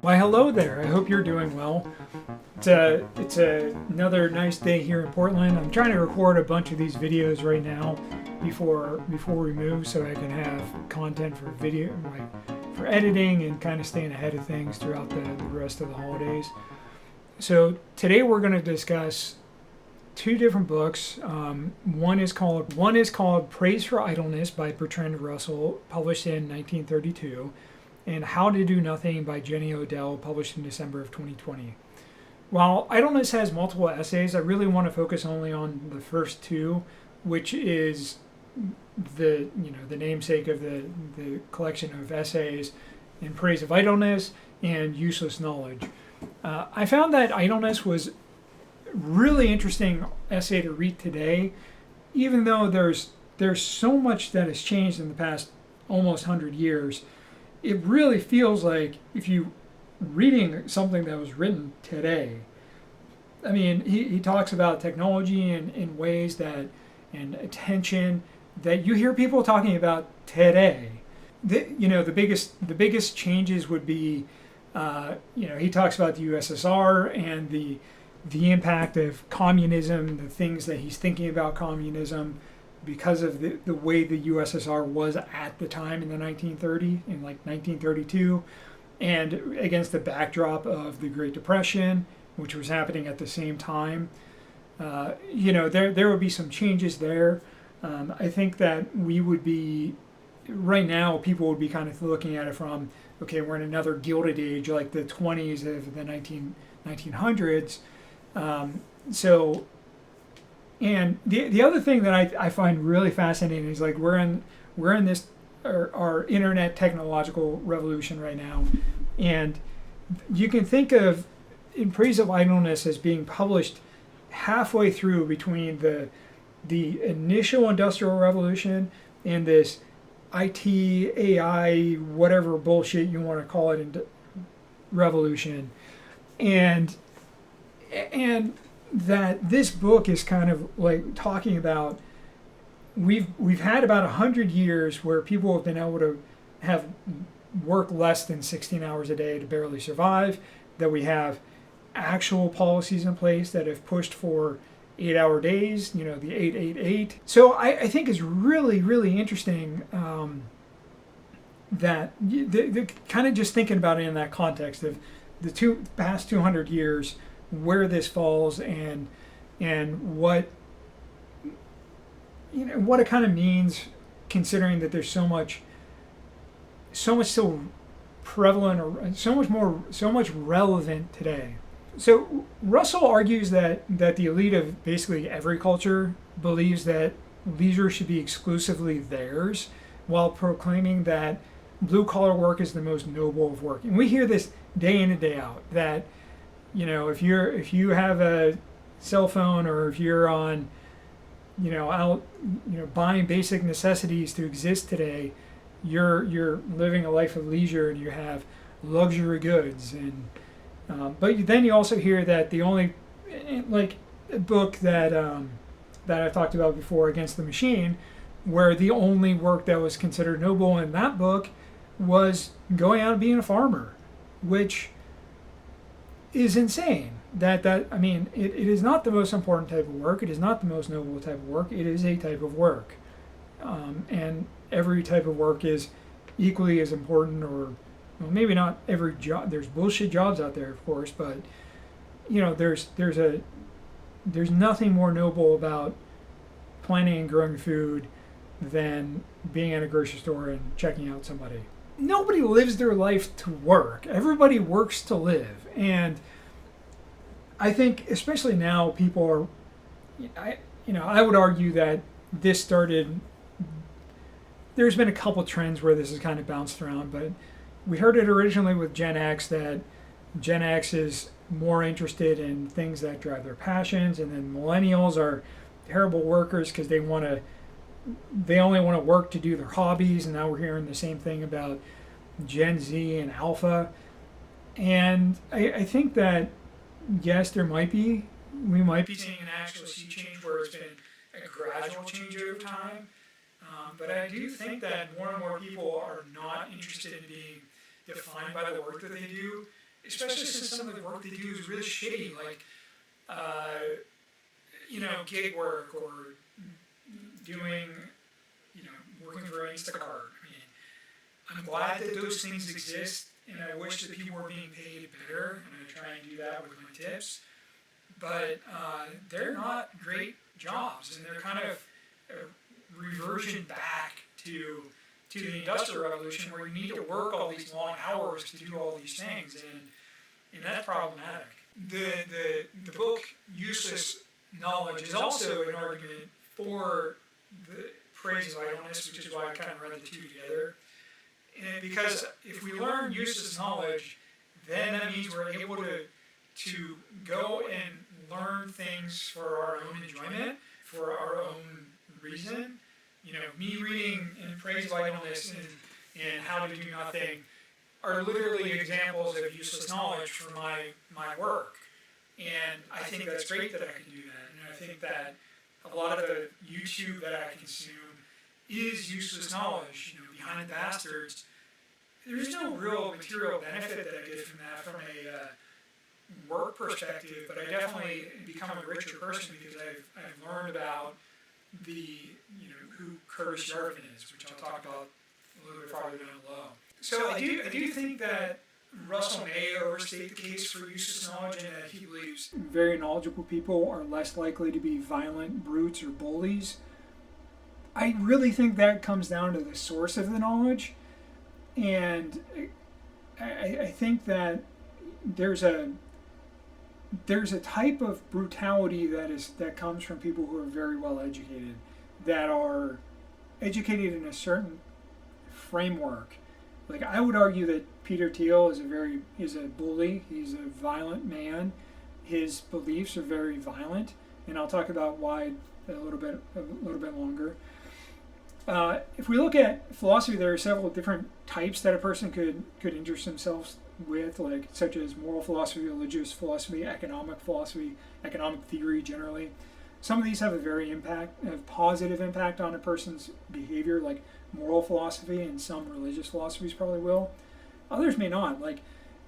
Why, hello there. I hope you're doing well. Another nice day here in Portland. I'm trying to record a bunch of these videos right now before we move, so I can have content for video, like for editing, and kind of staying ahead of things throughout the rest of the holidays. So today we're going to discuss two different books. One is called Praise for Idleness by Bertrand Russell, published in 1932. And How to Do Nothing by Jenny Odell, published in December of 2020. While Idleness has multiple essays, I really want to focus only on the first two, which is the namesake of the collection of essays, In Praise of Idleness and Useless Knowledge. I found that Idleness was a really interesting essay to read today, even though there's so much that has changed in the past almost 100 years. It really feels like if you reading something that was written today. I mean, he talks about technology in ways that, and attention, that you hear people talking about today. The biggest changes would be, he talks about the USSR and the impact of communism, the things that he's thinking about communism, because of the way the USSR was at the time in 1932, and against the backdrop of the Great Depression, which was happening at the same time. There would be some changes there. I think that right now, people would be kind of looking at it from, okay, we're in another Gilded Age, like the 20s of the 1900s. And the other thing that I find really fascinating is, like, we're in this our internet technological revolution right now, and you can think of In Praise of Idleness as being published halfway through between the initial industrial revolution and this IT, AI, whatever bullshit you want to call it, revolution, and that this book is kind of like talking about we've had about 100 years where people have been able to have work less than 16 hours a day to barely survive, that we have actual policies in place that have pushed for 8-hour days, the 888. So I think it's really, really interesting that the kind of just thinking about it in that context of the past 200 years, where this falls, and what what it kind of means, considering that there's so much still prevalent, or so much relevant today. So Russell argues that the elite of basically every culture believes that leisure should be exclusively theirs, while proclaiming that blue-collar work is the most noble of work. And we hear this day in and day out, that if you have a cell phone, or if you're on, out, buying basic necessities to exist today, you're living a life of leisure, and you have luxury goods. And but then you also hear that the only, like a book that I talked about before, Against the Machine, where the only work that was considered noble in that book was going out and being a farmer, which is insane. It is not the most important type of work. It is not the most noble type of work. It is a type of work, and every type of work is equally as important, or maybe not every job. There's bullshit jobs out there, of course, but there's nothing more noble about planting and growing food than being at a grocery store and checking out somebody. Nobody lives their life to work. Everybody works to live. And I think, especially now, people are, I would argue that this started, there's been a couple trends where this has kind of bounced around, but we heard it originally with Gen X, that Gen X is more interested in things that drive their passions, and then millennials are terrible workers because they only want to work to do their hobbies. And now we're hearing the same thing about Gen Z and Alpha. And I think that yes, there might be. We might be seeing an actual sea change where it's been a gradual change over time. But I do think that more and more people are not interested in being defined by the work that they do, especially since some of the work they do is really shitty, like uh, gig work or doing, working for Instacart. I mean, I'm glad that those things exist, and I wish that people were being paid better, and I try and do that with my tips. But they're not great jobs, and they're kind of a reversion back to the industrial revolution, where you need to work all these long hours to do all these things, and that's problematic. The book Useless Knowledge is also an argument for the praise of idleness, which is why I kind of read the two together. And because if we learn useless knowledge, then that means we're able to go and learn things for our own enjoyment, for our own reason. Me reading In Praise of Idleness and How to Do Nothing are literally examples of useless knowledge for my work. And I think that's great that I can do that. And I think that a lot of the YouTube that I consume is useless knowledge. Behind the Bastards, there's no real material benefit that I get from that from a work perspective, but I definitely become a richer person because I've learned about who Curtis Yarvin is, which I'll talk about a little bit farther down below. So I do think that Russell may overstate the case for useless knowledge, and that he believes very knowledgeable people are less likely to be violent brutes or bullies. I really think that comes down to the source of the knowledge, and I think that there's a type of brutality that comes from people who are very well educated, that are educated in a certain framework. Like, I would argue that Peter Thiel is a bully. He's a violent man. His beliefs are very violent, and I'll talk about why a little bit longer. If we look at philosophy, there are several different types that a person could interest themselves with, such as moral philosophy, religious philosophy, economic theory generally. Some of these have have positive impact on a person's behavior, like moral philosophy, and some religious philosophies probably will. Others may not, like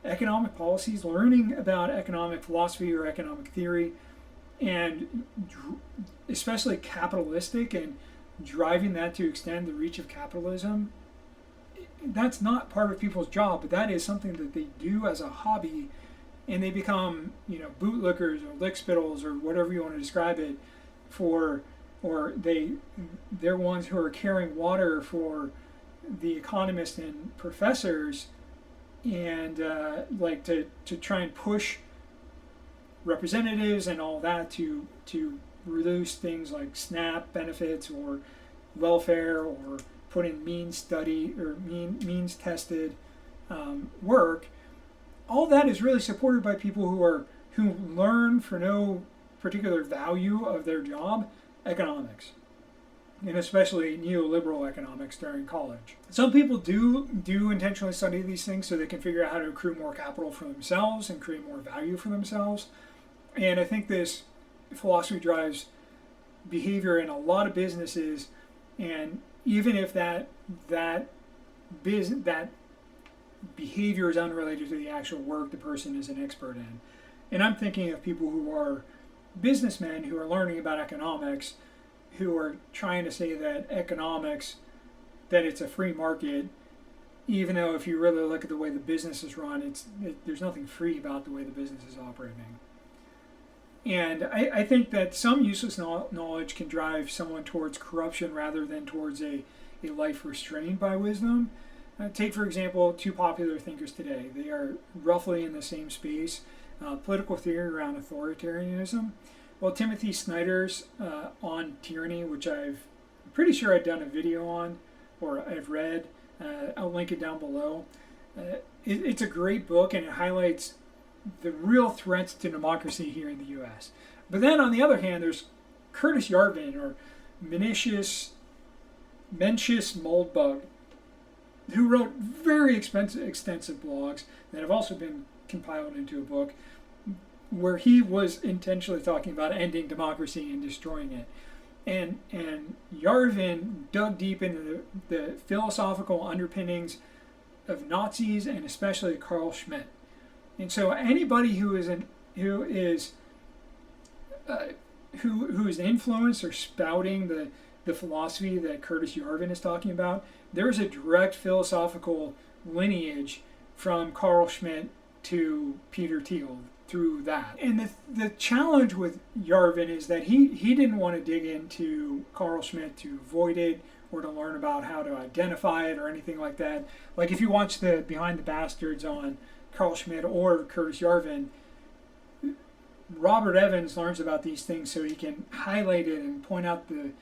economic policies. Learning about economic philosophy or economic theory, and especially capitalistic, and driving that to extend the reach of capitalism, that's not part of people's job, but that is something that they do as a hobby, and they become, bootlickers or lickspittles or whatever you want to describe it, or they're ones who are carrying water for the economists and professors, and to try and push representatives and all that to reduce things like SNAP benefits or welfare, or put in means tested work. All that is really supported by people who learn for no particular value of their job economics, and especially neoliberal economics during college. Some people do intentionally study these things so they can figure out how to accrue more capital for themselves and create more value for themselves. And I think this philosophy drives behavior in a lot of businesses, and even if that behavior is unrelated to the actual work the person is an expert in. And I'm thinking of people who are businessmen who are learning about economics, who are trying to say that it's a free market, even though if you really look at the way the business is run, there's nothing free about the way the business is operating. And I think that some useless knowledge can drive someone towards corruption rather than towards a life restrained by wisdom. Take, for example, two popular thinkers today. They are roughly in the same space. Political theory around authoritarianism. Well, Timothy Snyder's On Tyranny, which I'm pretty sure I've done a video on, or I've read. I'll link it down below. It's a great book, and it highlights the real threats to democracy here in the U.S. But then, on the other hand, there's Curtis Yarvin, or Mencius Moldbug, who wrote very extensive blogs that have also been compiled into a book. where he was intentionally talking about ending democracy and destroying it. And Yarvin dug deep into the philosophical underpinnings of Nazis and especially Carl Schmitt. And so anybody who is influenced or spouting the philosophy that Curtis Yarvin is talking about, there's a direct philosophical lineage from Carl Schmitt to Peter Thiel through that. And the challenge with Yarvin is that he didn't want to dig into Carl Schmitt to avoid it or to learn about how to identify it or anything like that. Like if you watch the Behind the Bastards on Carl Schmitt or Curtis Yarvin, Robert Evans learns about these things so he can highlight it and point out the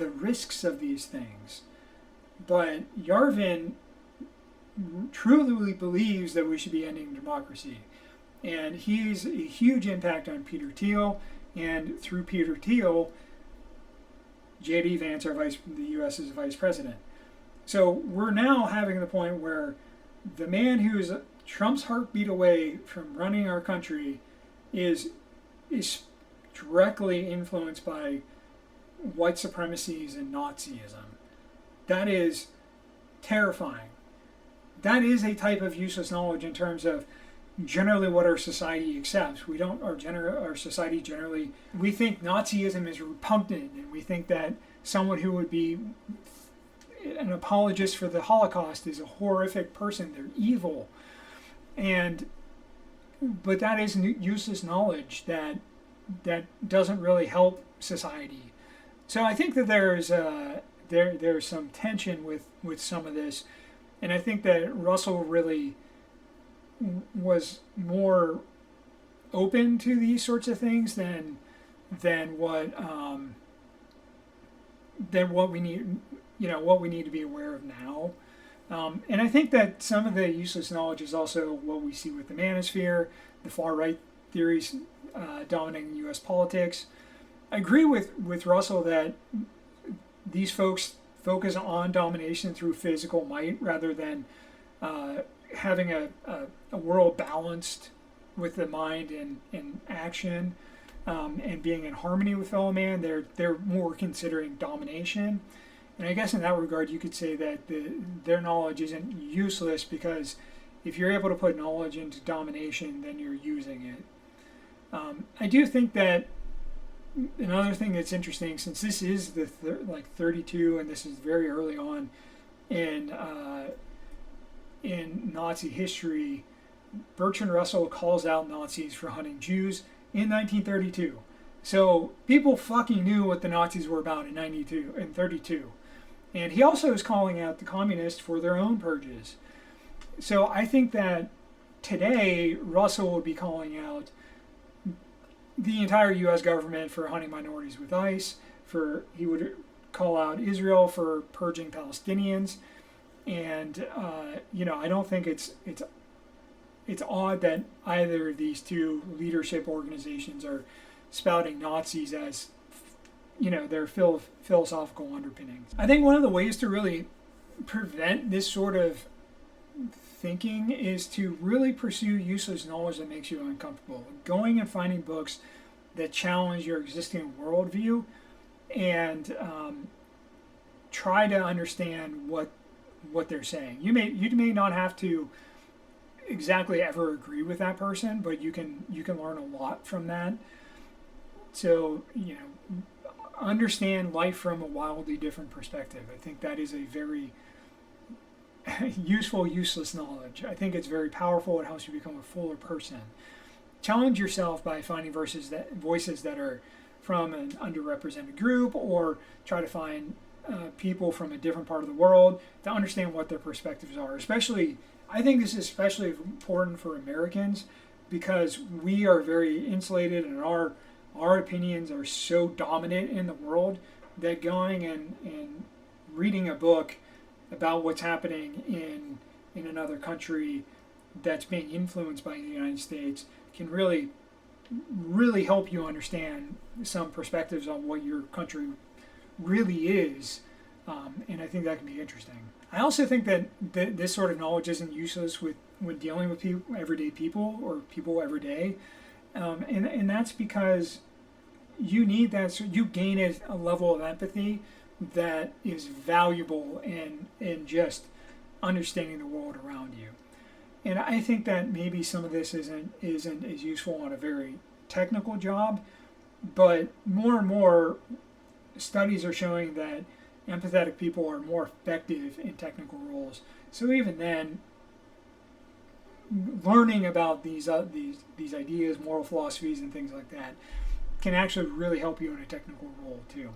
risks of these things. But Yarvin truly believes that we should be ending democracy. And he's a huge impact on Peter Thiel, and through Peter Thiel, J.D. Vance, the U.S.'s vice president. So we're now having the point where the man who is Trump's heartbeat away from running our country is directly influenced by white supremacies and Nazism. That is terrifying. That is a type of useless knowledge in terms of generally what our society accepts. Our society generally, we think Nazism is repugnant, and we think that someone who would be an apologist for the Holocaust is a horrific person. They're evil. But that is useless knowledge that doesn't really help society. So I think that there's some tension with some of this, and I think that Russell really was more open to these sorts of things than what we need, what we need to be aware of now. And I think that some of the useless knowledge is also what we see with the manosphere, the far right theories dominating U.S. politics. I agree with Russell that these folks focus on domination through physical might rather than having a world balanced with the mind and action and being in harmony with fellow man. They're more considering domination. And I guess in that regard, you could say that their knowledge isn't useless, because if you're able to put knowledge into domination, then you're using it. I do think that another thing that's interesting, since this is the 32, and this is very early on in Nazi history, Bertrand Russell calls out Nazis for hunting Jews in 1932. So people fucking knew what the Nazis were about in 32. And he also is calling out the communists for their own purges. So I think that today Russell would be calling out the entire U.S. government for hunting minorities with ICE. He would call out Israel for purging Palestinians. And I don't think it's odd that either of these two leadership organizations are spouting Nazis as their philosophical underpinnings. I think one of the ways to really prevent this sort of thinking is to really pursue useless knowledge that makes you uncomfortable. Going and finding books that challenge your existing worldview and try to understand what they're saying. You may not have to exactly ever agree with that person, but you can learn a lot from that. So, understand life from a wildly different perspective. I think that is a very useful, useless knowledge. I think it's very powerful. It helps you become a fuller person. Challenge yourself by finding voices that are from an underrepresented group, or try to find people from a different part of the world to understand what their perspectives are. I think this is especially important for Americans, because we are very insulated and our opinions are so dominant in the world that going and reading a book about what's happening in another country that's being influenced by the United States can really, really help you understand some perspectives on what your country really is. And I think that can be interesting. I also think that this sort of knowledge isn't useless when dealing with everyday people or people every day. And that's because you need that. So you gain a level of empathy that is valuable in just understanding the world around you. And I think that maybe some of this isn't as useful on a very technical job, but more and more studies are showing that empathetic people are more effective in technical roles. So even then, learning about these ideas, moral philosophies, and things like that can actually really help you in a technical role too.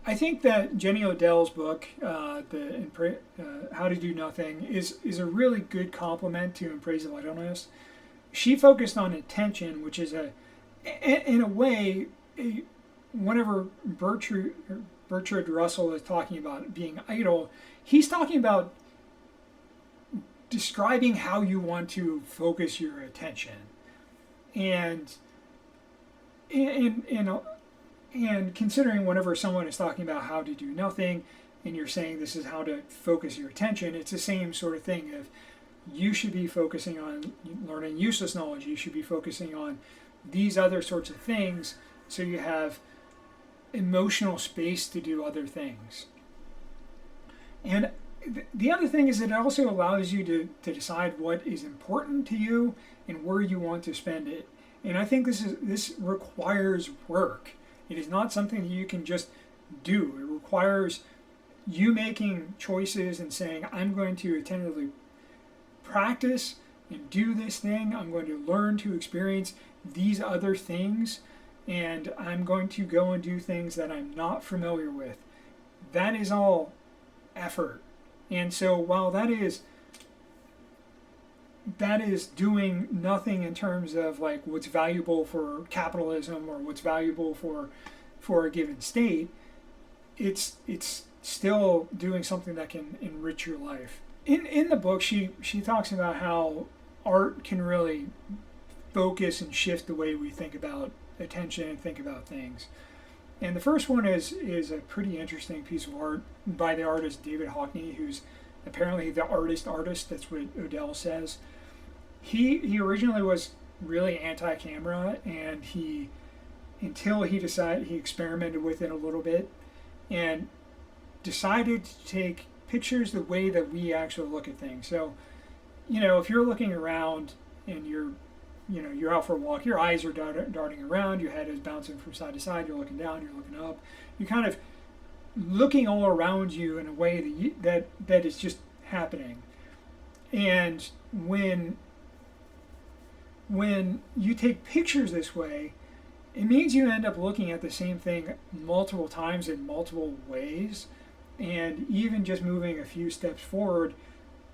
I think that Jenny Odell's book, How to Do Nothing, is a really good complement to In Praise of Idleness. She focused on intention, which is in a way, whenever Bertrand Russell is talking about being idle, he's talking about describing how you want to focus your attention, and and considering whenever someone is talking about how to do nothing, and you're saying this is how to focus your attention, it's the same sort of thing. Of you should be focusing on learning useless knowledge. You should be focusing on these other sorts of things, so you have emotional space to do other things. And the other thing is that it also allows you to decide what is important to you and where you want to spend it. And I think this requires work. It is not something that you can just do. It requires you making choices and saying, I'm going to attentively practice and do this thing. I'm going to learn to experience these other things, and I'm going to go and do things that I'm not familiar with. That is all effort. And so while that is doing nothing in terms of like what's valuable for capitalism or what's valuable for a given state, it's still doing something that can enrich your life. In the book, she talks about how art can really focus and shift the way we think about attention and think about things. And the first one is a pretty interesting piece of art by the artist David Hockney, who's apparently the artist. That's what Odell says. He originally was really anti-camera, and until he decided, he experimented with it a little bit and decided to take pictures the way that we actually look at things. So, if you're looking around and you're out for a walk, your eyes are darting around, your head is bouncing from side to side, you're looking down, you're looking up, you're kind of looking all around you in a way that is just happening. And when you take pictures this way, it means you end up looking at the same thing multiple times in multiple ways, and even just moving a few steps forward,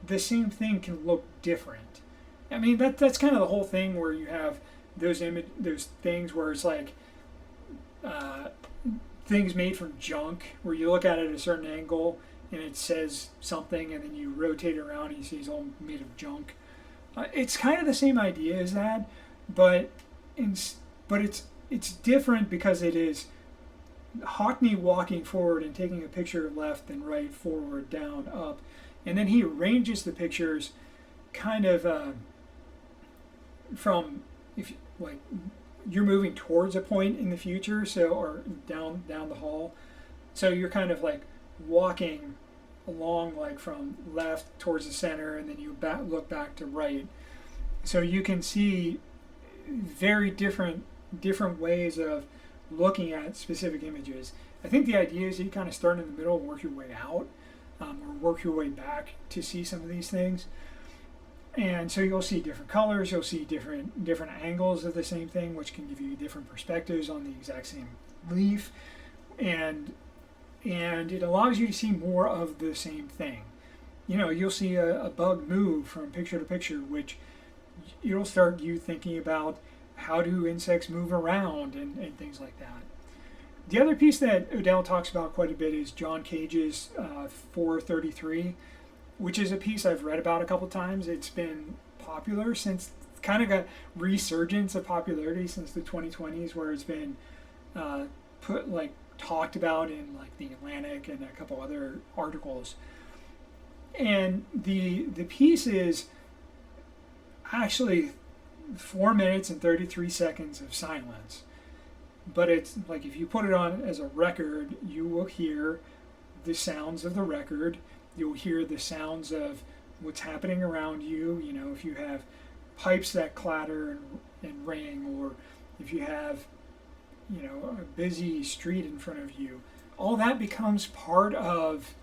the same thing can look different. I mean, that's kind of the whole thing where you have those things where it's like things made from junk, where you look at it at a certain angle and it says something, and then you rotate it around and you see it's all made of junk. It's kind of the same idea as that, but it's different because it is Hockney walking forward and taking a picture left and right, forward, down, up, and then he arranges the pictures kind of from, if like you're moving towards a point in the future, so or down the hall, so you're kind of like walking along like from left towards the center, and then you look back to right, so you can see very different ways of looking at specific images. I think the idea is that you kind of start in the middle and work your way out, or work your way back to see some of these things. And so you'll see different colors, you'll see different angles of the same thing, which can give you different perspectives on the exact same leaf, and it allows you to see more of the same thing. You'll see a bug move from picture to picture, which it'll start you thinking about how do insects move around and things like that. The other piece that Odell talks about quite a bit is John Cage's 433, which is a piece I've read about a couple times. It's been popular since, kind of got resurgence of popularity since the 2020s, where it's been talked about in like the Atlantic and a couple other articles. And the piece is actually 4 minutes and 33 seconds of silence. But it's like if you put it on as a record, you will hear the sounds of the record. You'll hear the sounds of what's happening around you. You know, if you have pipes that clatter and ring, or if you have, you know, a busy street in front of you, all that becomes part of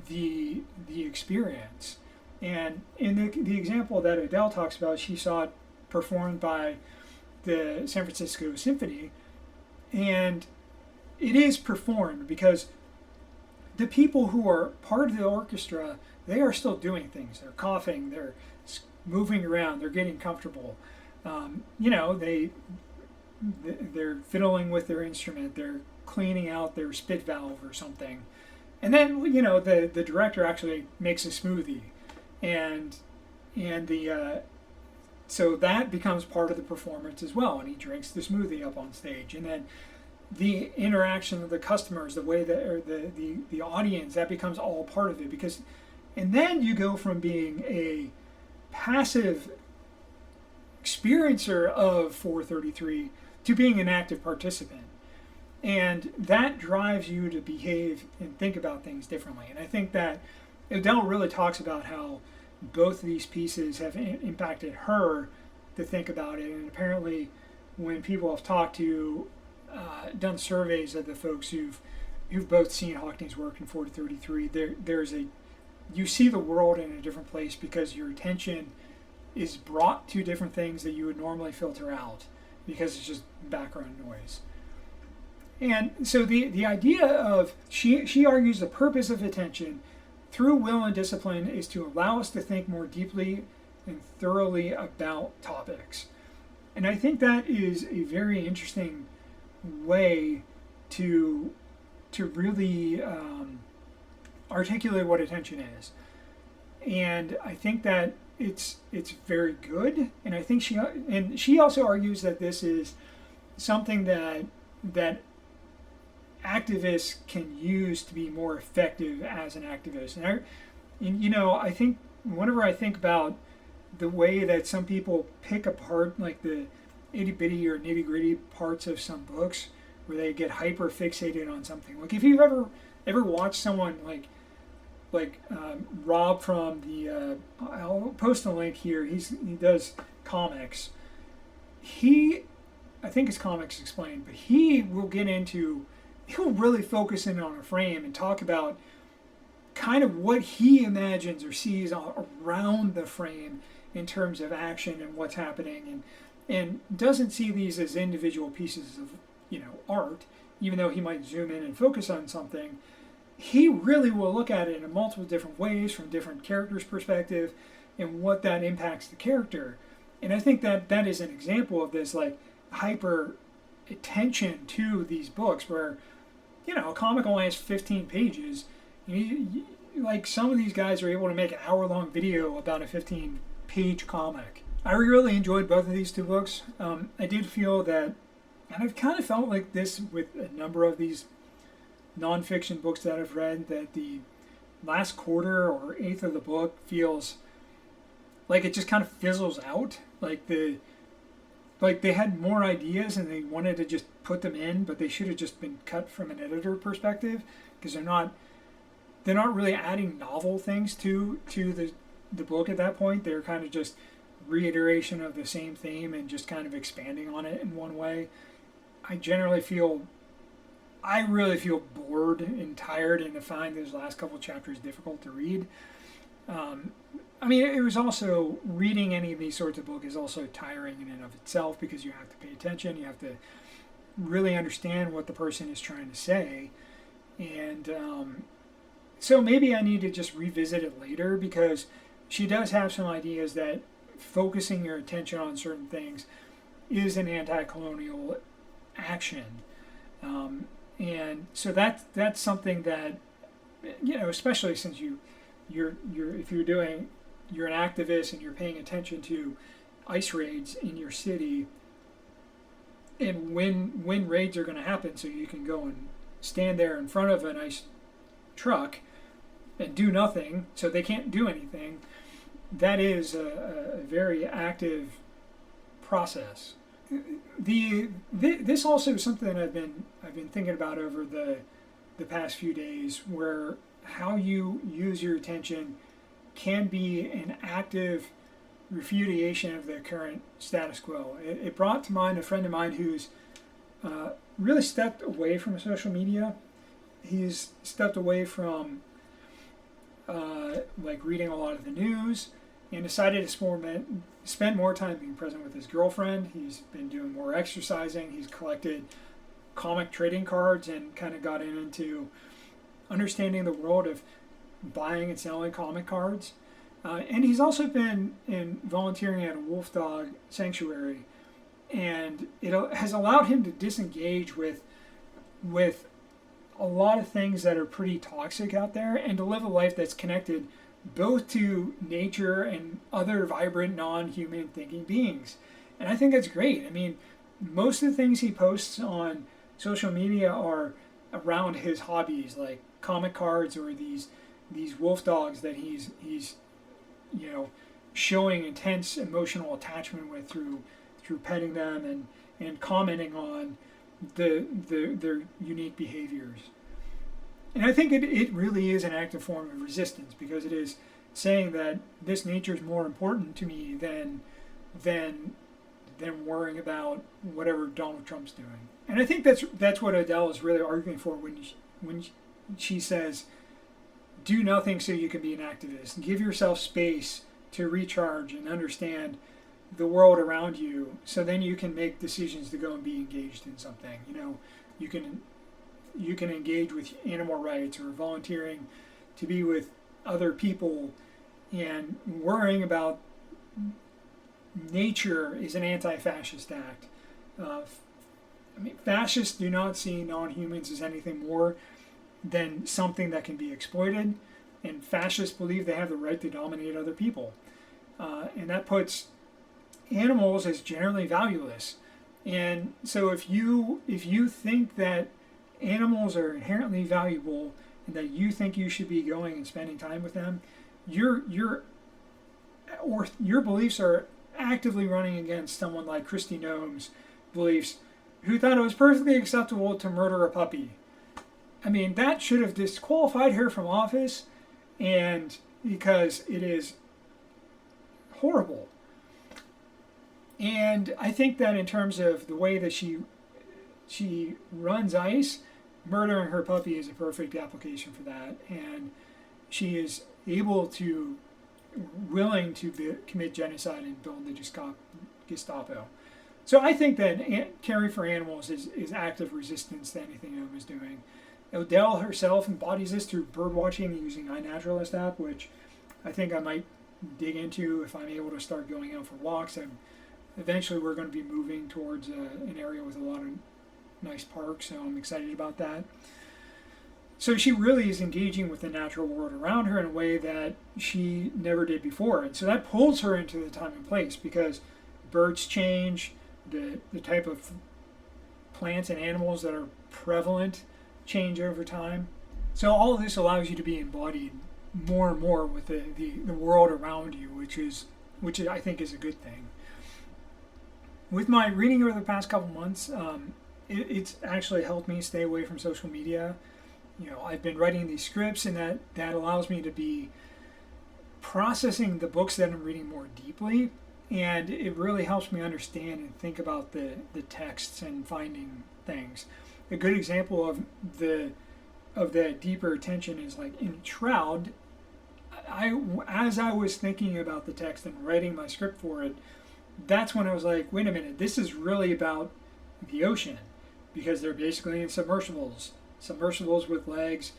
the experience. And in the example that Adele talks about, she saw it performed by the San Francisco Symphony, and it is performed because the people who are part of the orchestra, they are still doing things. They're coughing, they're moving around, they're getting comfortable. You know, they're fiddling with their instrument, they're cleaning out their spit valve or something. And then, you know, the director actually makes a smoothie, and the so that becomes part of the performance as well. And he drinks the smoothie up on stage, and then the interaction of the customers, the way that, or the audience, that becomes all part of it. Because, and then you go from being a passive experiencer of 433 to being an active participant. And that drives you to behave and think about things differently. And I think that Adele really talks about how both of these pieces have impacted her to think about it. And apparently, when people have talked to, done surveys of the folks who've both seen Hockney's work in 433, there's a, you see the world in a different place because your attention is brought to different things that you would normally filter out because it's just background noise. And so the idea of, she argues the purpose of attention through will and discipline is to allow us to think more deeply and thoroughly about topics. And I think that is a very interesting way to really articulate what attention is. And I think that it's very good. And I think she also argues that this is something that activists can use to be more effective as an activist. And you know, I think whenever I think about the way that some people pick apart like the itty bitty or nitty gritty parts of some books, where they get hyper fixated on something. Like if you've ever watched someone like Rob from the I'll post a link here. He does comics. I think it's Comics Explained, but he'll really focus in on a frame and talk about kind of what he imagines or sees around the frame in terms of action and what's happening, and doesn't see these as individual pieces of, you know, art, even though he might zoom in and focus on something. He really will look at it in multiple different ways from different characters' perspective and what that impacts the character. And I think that is an example of this like hyper attention to these books where, you know, a comic only has 15 pages. Like some of these guys are able to make an hour-long video about a 15-page comic. I really enjoyed both of these two books. I did feel that, and I've kind of felt like this with a number of these nonfiction books that I've read, that the last quarter or eighth of the book feels like it just kind of fizzles out. Like they had more ideas and they wanted to just put them in, but they should have just been cut from an editor perspective, because they're not really adding novel things to the book at that point. They're kind of just reiteration of the same theme and just kind of expanding on it in one way. I really feel bored and tired, and to find those last couple chapters difficult to read. I mean, it was also, reading any of these sorts of books is also tiring in and of itself, because you have to pay attention, you have to really understand what the person is trying to say. And so maybe I need to just revisit it later, because she does have some ideas that focusing your attention on certain things is an anti-colonial action. And so that's something that, you know, especially since you're an activist and you're paying attention to ICE raids in your city, and when raids are going to happen, so you can go and stand there in front of an ICE truck and do nothing, so they can't do anything. That is a very active process. This also is something that I've been thinking about over the past few days, where how you use your attention can be an active refutation of the current status quo. It brought to mind a friend of mine who's really stepped away from social media. He's stepped away from like reading a lot of the news, and decided to spend more time being present with his girlfriend. He's been doing more exercising. He's collected comic trading cards and kind of got into understanding the world of buying and selling comic cards. And he's also been volunteering at a wolf dog sanctuary, and it has allowed him to disengage with a lot of things that are pretty toxic out there, and to live a life that's connected both to nature and other vibrant non-human thinking beings. And I think that's great. I mean, most of the things he posts on social media are around his hobbies, like comic cards or these wolf dogs that he's showing intense emotional attachment with through petting them and commenting on their unique behaviors. And I think it really is an active form of resistance, because it is saying that this nature is more important to me than worrying about whatever Donald Trump's doing. And I think that's what Adele is really arguing for when she says, do nothing so you can be an activist. Give yourself space to recharge and understand the world around you, so then you can make decisions to go and be engaged in something. You can engage with animal rights or volunteering to be with other people, and worrying about nature is an anti-fascist act. Fascists do not see non-humans as anything more than something that can be exploited, and fascists believe they have the right to dominate other people. And that puts animals as generally valueless. And so if you think that animals are inherently valuable and that you think you should be going and spending time with them, your beliefs are actively running against someone like Kristi Noem's beliefs, who thought it was perfectly acceptable to murder a puppy. I mean, that should have disqualified her from office, and because it is horrible. And I think that in terms of the way that she runs ICE, murdering her puppy is a perfect application for that. And she is willing to commit genocide and build the Gestapo. So I think that caring for animals is active resistance to anything Noem is doing. Odell herself embodies this through bird watching using iNaturalist app, which I think I might dig into if I'm able to start going out for walks. Eventually we're going to be moving towards an area with a lot of nice parks, so I'm excited about that. So she really is engaging with the natural world around her in a way that she never did before. And so that pulls her into the time and place, because birds change, the type of plants and animals that are prevalent change over time. So all of this allows you to be embodied more and more with the world around you, which I think is a good thing. With my reading over the past couple months, it's actually helped me stay away from social media. I've been writing these scripts, and that allows me to be processing the books that I'm reading more deeply, and it really helps me understand and think about the texts and finding things. A good example of that deeper attention is like in Shroud. As I was thinking about the text and writing my script for it, that's when I was like, wait a minute, this is really about the ocean, because they're basically in submersibles with legs.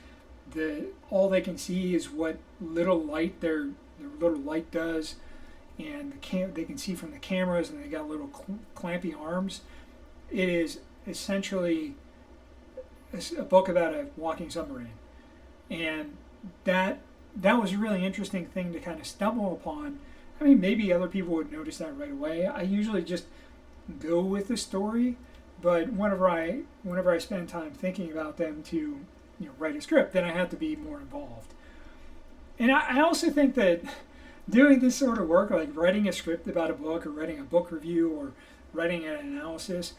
All they can see is what little light their little light does, and they can see from the cameras, and they got little clampy arms. It is essentially a book about a walking submarine, and that was a really interesting thing to kind of stumble upon. I mean, maybe other people would notice that right away. I usually just go with the story, but whenever I spend time thinking about them to write a script, then I have to be more involved. And I also think that doing this sort of work, like writing a script about a book or writing a book review or writing an analysis,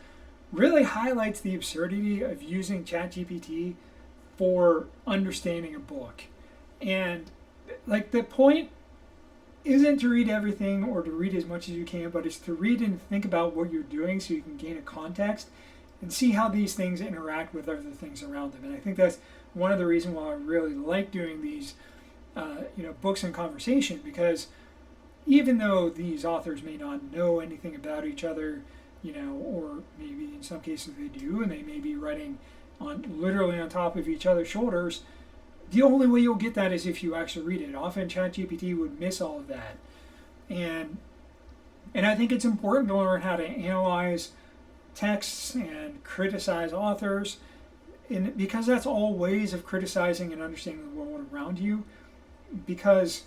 really highlights the absurdity of using ChatGPT for understanding a book. And like the point isn't to read everything or to read as much as you can, but it's to read and think about what you're doing so you can gain a context and see how these things interact with other things around them. And I think that's one of the reasons why I really like doing these books and conversation, because even though these authors may not know anything about each other, or maybe in some cases they do, and they may be writing literally on top of each other's shoulders, the only way you'll get that is if you actually read it. Often ChatGPT would miss all of that. And I think it's important to learn how to analyze texts and criticize authors, because that's all ways of criticizing and understanding the world around you, because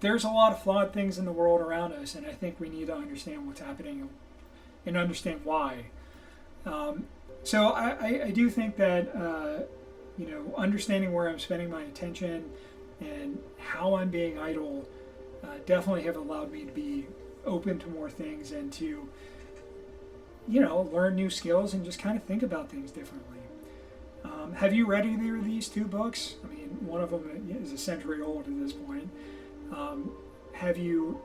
there's a lot of flawed things in the world around us, and I think we need to understand what's happening and understand why. So I do think that understanding where I'm spending my attention and how I'm being idle definitely have allowed me to be open to more things and to learn new skills and just kind of think about things differently. Have you read either of these two books? I mean, one of them is a century old at this point. Have you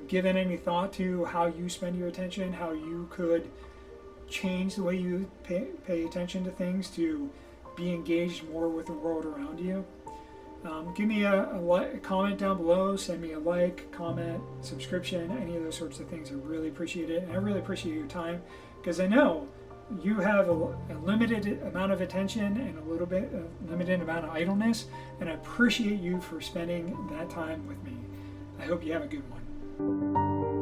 given any thought to how you spend your attention, how you could change the way you pay attention to things to be engaged more with the world around you? Give me a comment down below, send me a like, comment, subscription, any of those sorts of things. I really appreciate it, and I really appreciate your time, because I know you have a limited amount of attention and a little bit limited amount of idleness, and I appreciate you for spending that time with me. I hope you have a good one.